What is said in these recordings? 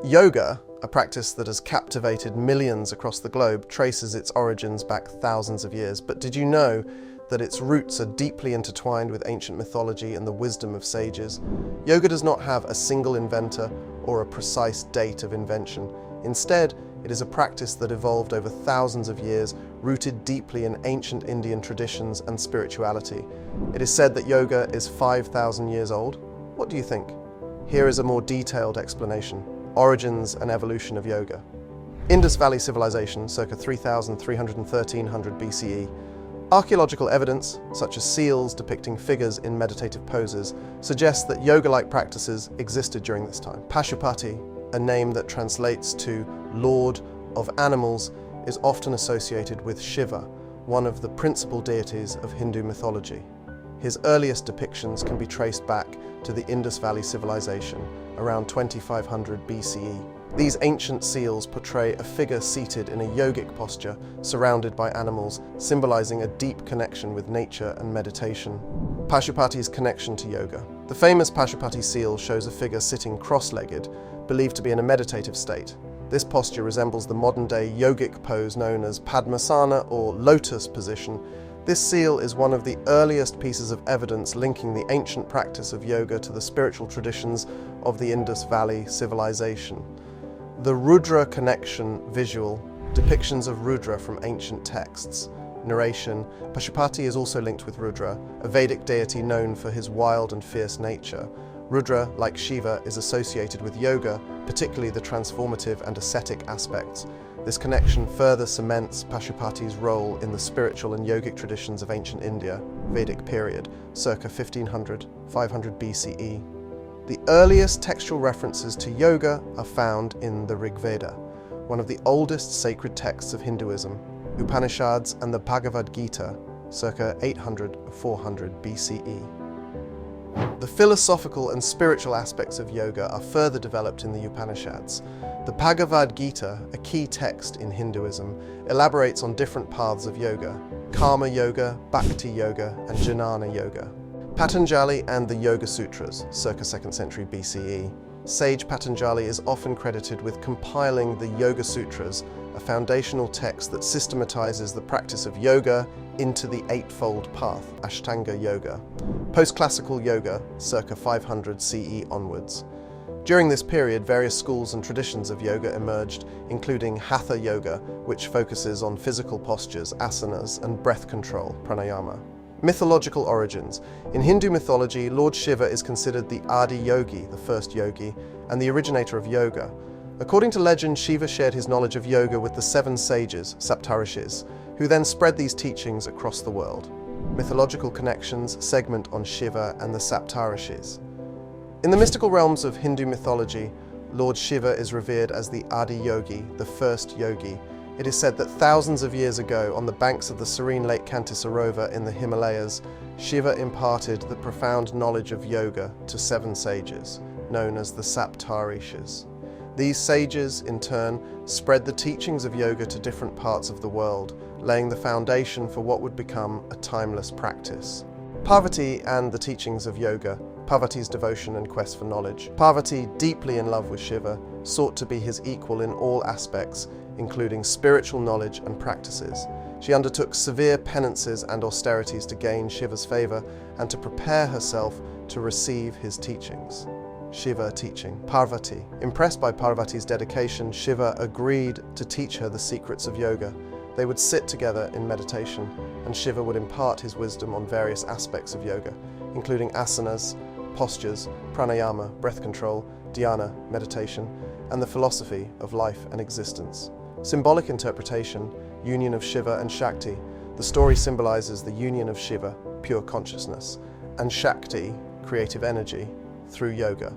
Yoga, a practice that has captivated millions across the globe, traces its origins back thousands of years. But did you know that its roots are deeply intertwined with ancient mythology and the wisdom of sages? Yoga does not have a single inventor or a precise date of invention. Instead, it is a practice that evolved over thousands of years, rooted deeply in ancient Indian traditions and spirituality. It is said that yoga is 5,000 years old. What do you think? Here is a more detailed explanation. Origins and evolution of yoga. Indus Valley Civilization, circa 3,300–1300 BCE. Archaeological evidence, such as seals depicting figures in meditative poses, suggests that yoga-like practices existed during this time. Pasupati, a name that translates to Lord of Animals, is often associated with Shiva, one of the principal deities of Hindu mythology. His earliest depictions can be traced back to the Indus Valley Civilization, around 2500 BCE. These ancient seals portray a figure seated in a yogic posture, surrounded by animals, symbolizing a deep connection with nature and meditation. Pasupati's connection to yoga. The famous Pasupati seal shows a figure sitting cross-legged, believed to be in a meditative state. This posture resembles the modern-day yogic pose known as Padmasana or lotus position. This seal is one of the earliest pieces of evidence linking the ancient practice of yoga to the spiritual traditions of the Indus Valley Civilization. The Rudra connection visual, depictions of Rudra from ancient texts. Narration, Pasupati is also linked with Rudra, a Vedic deity known for his wild and fierce nature. Rudra, like Shiva, is associated with yoga, particularly the transformative and ascetic aspects. This connection further cements Pasupati's role in the spiritual and yogic traditions of ancient India, Vedic period, circa 1500–500 BCE. The earliest textual references to yoga are found in the Rigveda, one of the oldest sacred texts of Hinduism, Upanishads and the Bhagavad Gita, circa 800–400 BCE. The philosophical and spiritual aspects of yoga are further developed in the Upanishads. The Bhagavad Gita, a key text in Hinduism, elaborates on different paths of yoga: Karma Yoga, Bhakti Yoga, and Jnana Yoga. Patanjali and the Yoga Sutras, circa 2nd century BCE. Sage Patanjali is often credited with compiling the Yoga Sutras, a foundational text that systematizes the practice of yoga into the Eightfold Path, Ashtanga Yoga. Post-classical yoga, circa 500 CE onwards. During this period, various schools and traditions of yoga emerged, including Hatha Yoga, which focuses on physical postures, asanas, and breath control, pranayama. Mythological origins. In Hindu mythology, Lord Shiva is considered the Adi Yogi, the first yogi, and the originator of yoga. According to legend, Shiva shared his knowledge of yoga with the 7 sages, Saptarishis, who then spread these teachings across the world. Mythological connections, segment on Shiva and the Saptarishis. In the mystical realms of Hindu mythology, Lord Shiva is revered as the Adi Yogi, the first yogi. It is said that thousands of years ago, on the banks of the serene Lake Kanti in the Himalayas, Shiva imparted the profound knowledge of yoga to 7 sages, known as the Saptarishis. These sages, in turn, spread the teachings of yoga to different parts of the world, laying the foundation for what would become a timeless practice. Parvati and the teachings of yoga. Parvati's devotion and quest for knowledge. Parvati, deeply in love with Shiva, sought to be his equal in all aspects, including spiritual knowledge and practices. She undertook severe penances and austerities to gain Shiva's favor and to prepare herself to receive his teachings. Shiva teaching. Parvati. Impressed by Parvati's dedication, Shiva agreed to teach her the secrets of yoga. They would sit together in meditation, and Shiva would impart his wisdom on various aspects of yoga, including asanas, postures, pranayama, breath control, dhyana, meditation, and the philosophy of life and existence. Symbolic interpretation, union of Shiva and Shakti. The story symbolizes the union of Shiva, pure consciousness, and Shakti, creative energy, through yoga.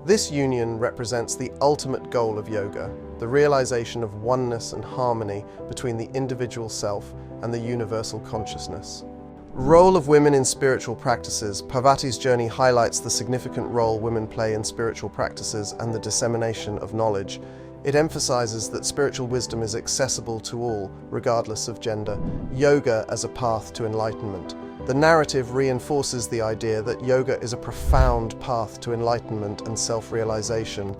This union represents the ultimate goal of yoga, the realization of oneness and harmony between the individual self and the universal consciousness. Role of women in spiritual practices. Parvati's journey highlights the significant role women play in spiritual practices and the dissemination of knowledge. It emphasizes that spiritual wisdom is accessible to all, regardless of gender. Yoga as a path to enlightenment. The narrative reinforces the idea that yoga is a profound path to enlightenment and self-realization.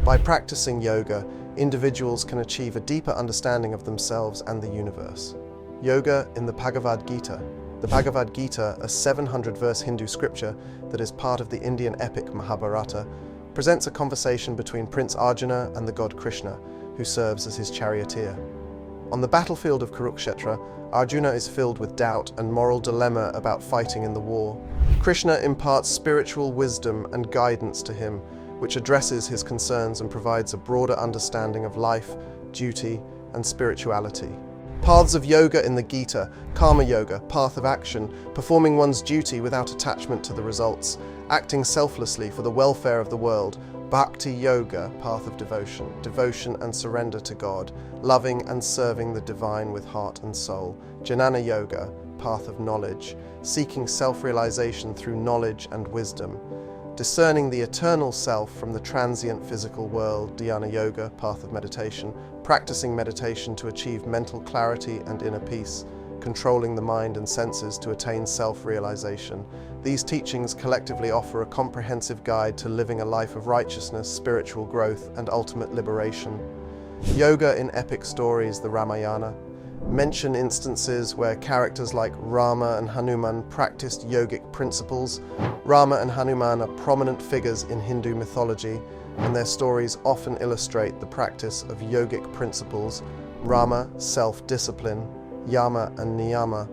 By practicing yoga, individuals can achieve a deeper understanding of themselves and the universe. Yoga in the Bhagavad Gita. The Bhagavad Gita, a 700-verse Hindu scripture that is part of the Indian epic Mahabharata, presents a conversation between Prince Arjuna and the god Krishna, who serves as his charioteer. On the battlefield of Kurukshetra, Arjuna is filled with doubt and moral dilemma about fighting in the war. Krishna imparts spiritual wisdom and guidance to him, which addresses his concerns and provides a broader understanding of life, duty, and spirituality. Paths of yoga in the Gita: karma yoga, path of action, performing one's duty without attachment to the results, acting selflessly for the welfare of the world; bhakti yoga, path of devotion, devotion and surrender to God, loving and serving the divine with heart and soul; jnana yoga, path of knowledge, seeking self-realization through knowledge and wisdom; discerning the eternal self from the transient physical world; dhyana yoga, path of meditation, practicing meditation to achieve mental clarity and inner peace, controlling the mind and senses to attain self-realization. These teachings collectively offer a comprehensive guide to living a life of righteousness, spiritual growth, and ultimate liberation. Yoga in epic stories: the Ramayana mention instances where characters like Rama and Hanuman practiced yogic principles. Rama and Hanuman are prominent figures in Hindu mythology, and their stories often illustrate the practice of yogic principles. Rama, self-discipline; yama and niyama.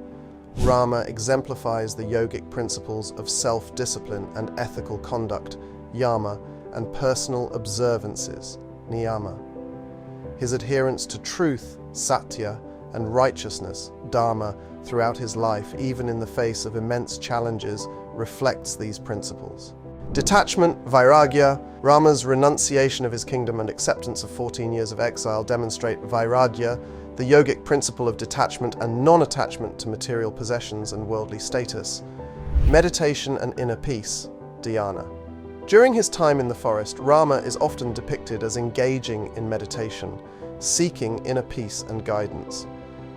Rama exemplifies the yogic principles of self-discipline and ethical conduct, yama, and personal observances, niyama. His adherence to truth, satya, and righteousness, dharma, throughout his life, even in the face of immense challenges, reflects these principles. Detachment, vairagya. Rama's renunciation of his kingdom and acceptance of 14 years of exile demonstrate vairagya, the yogic principle of detachment and non-attachment to material possessions and worldly status. Meditation and inner peace, dhyana. During his time in the forest, Rama is often depicted as engaging in meditation, seeking inner peace and guidance.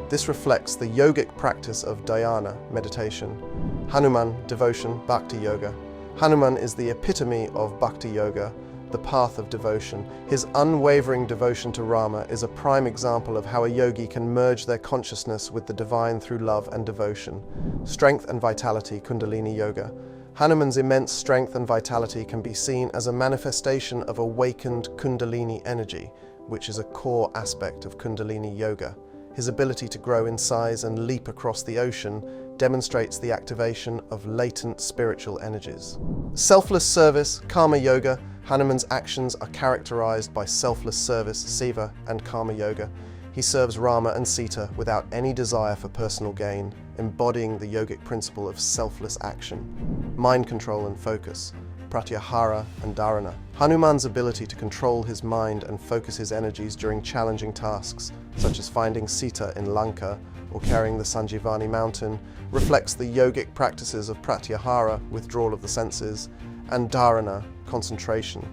This reflects the yogic practice of dhyana, meditation. Hanuman, devotion, bhakti yoga. Hanuman is the epitome of bhakti yoga, the path of devotion. His unwavering devotion to Rama is a prime example of how a yogi can merge their consciousness with the divine through love and devotion. Strength and vitality, Kundalini yoga. Hanuman's immense strength and vitality can be seen as a manifestation of awakened Kundalini energy, which is a core aspect of Kundalini yoga. His ability to grow in size and leap across the ocean demonstrates the activation of latent spiritual energies. Selfless service, karma yoga. Hanuman's actions are characterized by selfless service, seva, and karma yoga. He serves Rama and Sita without any desire for personal gain, embodying the yogic principle of selfless action. Mind control and focus, pratyahara and dharana. Hanuman's ability to control his mind and focus his energies during challenging tasks, such as finding Sita in Lanka or carrying the Sanjivani mountain, reflects the yogic practices of pratyahara, withdrawal of the senses, and dharana, concentration.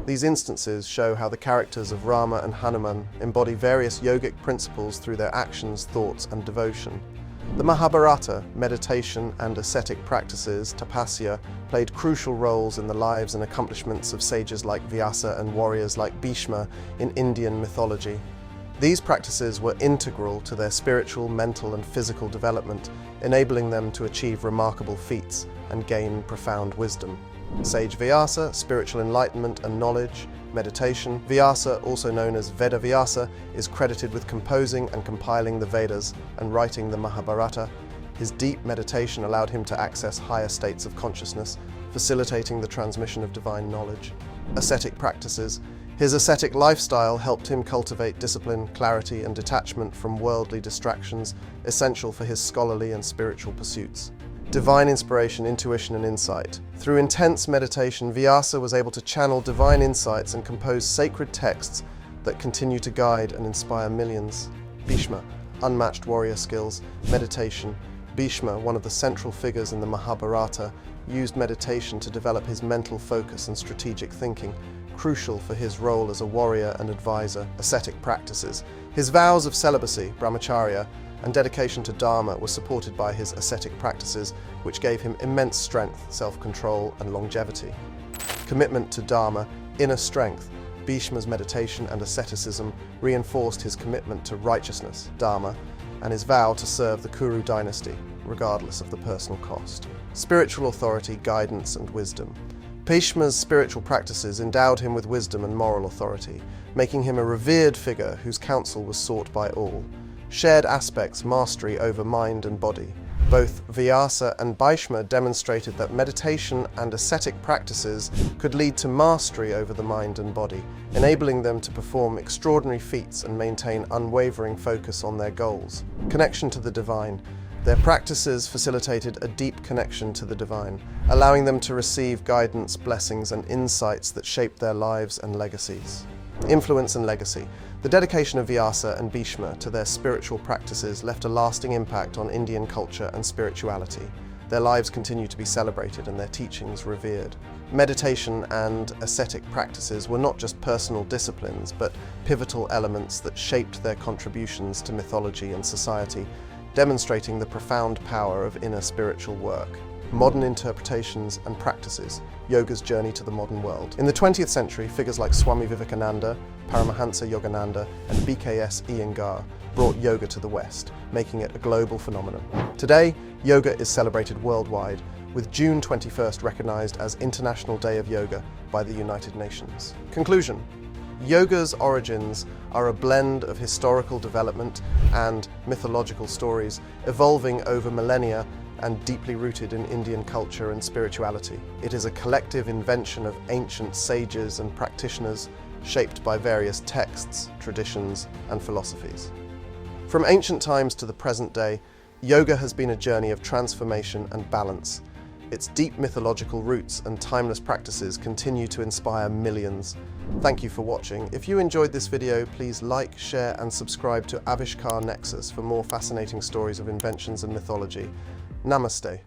These instances show how the characters of Rama and Hanuman embody various yogic principles through their actions, thoughts, and devotion. The Mahabharata, meditation and ascetic practices, tapasya, played crucial roles in the lives and accomplishments of sages like Vyasa and warriors like Bhishma in Indian mythology. These practices were integral to their spiritual, mental, and physical development, enabling them to achieve remarkable feats and gain profound wisdom. Sage Vyasa, spiritual enlightenment and knowledge, meditation. Vyasa, also known as Veda Vyasa, is credited with composing and compiling the Vedas and writing the Mahabharata. His deep meditation allowed him to access higher states of consciousness, facilitating the transmission of divine knowledge. Ascetic practices. His ascetic lifestyle helped him cultivate discipline, clarity, and detachment from worldly distractions, essential for his scholarly and spiritual pursuits. Divine inspiration, intuition, and insight. Through intense meditation, Vyasa was able to channel divine insights and compose sacred texts that continue to guide and inspire millions. Bhishma, unmatched warrior skills, meditation. Bhishma, one of the central figures in the Mahabharata, used meditation to develop his mental focus and strategic thinking, crucial for his role as a warrior and advisor. Ascetic practices. His vows of celibacy, brahmacharya, and dedication to Dharma were supported by his ascetic practices, which gave him immense strength, self-control, and longevity. Commitment to Dharma, inner strength. Bhishma's meditation and asceticism reinforced his commitment to righteousness, dharma, and his vow to serve the Kuru dynasty, regardless of the personal cost. Spiritual authority, guidance, and wisdom. Bhishma's spiritual practices endowed him with wisdom and moral authority, making him a revered figure whose counsel was sought by all. Shared aspects, mastery over mind and body. Both Vyasa and Bhishma demonstrated that meditation and ascetic practices could lead to mastery over the mind and body, enabling them to perform extraordinary feats and maintain unwavering focus on their goals. Connection to the divine. Their practices facilitated a deep connection to the divine, allowing them to receive guidance, blessings, and insights that shaped their lives and legacies. Influence and legacy. The dedication of Vyasa and Bhishma to their spiritual practices left a lasting impact on Indian culture and spirituality. Their lives continue to be celebrated and their teachings revered. Meditation and ascetic practices were not just personal disciplines, but pivotal elements that shaped their contributions to mythology and society, demonstrating the profound power of inner spiritual work. Modern interpretations and practices, yoga's journey to the modern world. In the 20th century, figures like Swami Vivekananda, Paramahansa Yogananda, and BKS Iyengar brought yoga to the West, making it a global phenomenon. Today, yoga is celebrated worldwide, with June 21st recognized as International Day of Yoga by the United Nations. Conclusion. Yoga's origins are a blend of historical development and mythological stories, evolving over millennia and deeply rooted in Indian culture and spirituality. It is a collective invention of ancient sages and practitioners, shaped by various texts, traditions, and philosophies. From ancient times to the present day, yoga has been a journey of transformation and balance. Its deep mythological roots and timeless practices continue to inspire millions. Thank you for watching. If you enjoyed this video, please like, share, and subscribe to Avishkar Nexus for more fascinating stories of inventions and mythology. Namaste.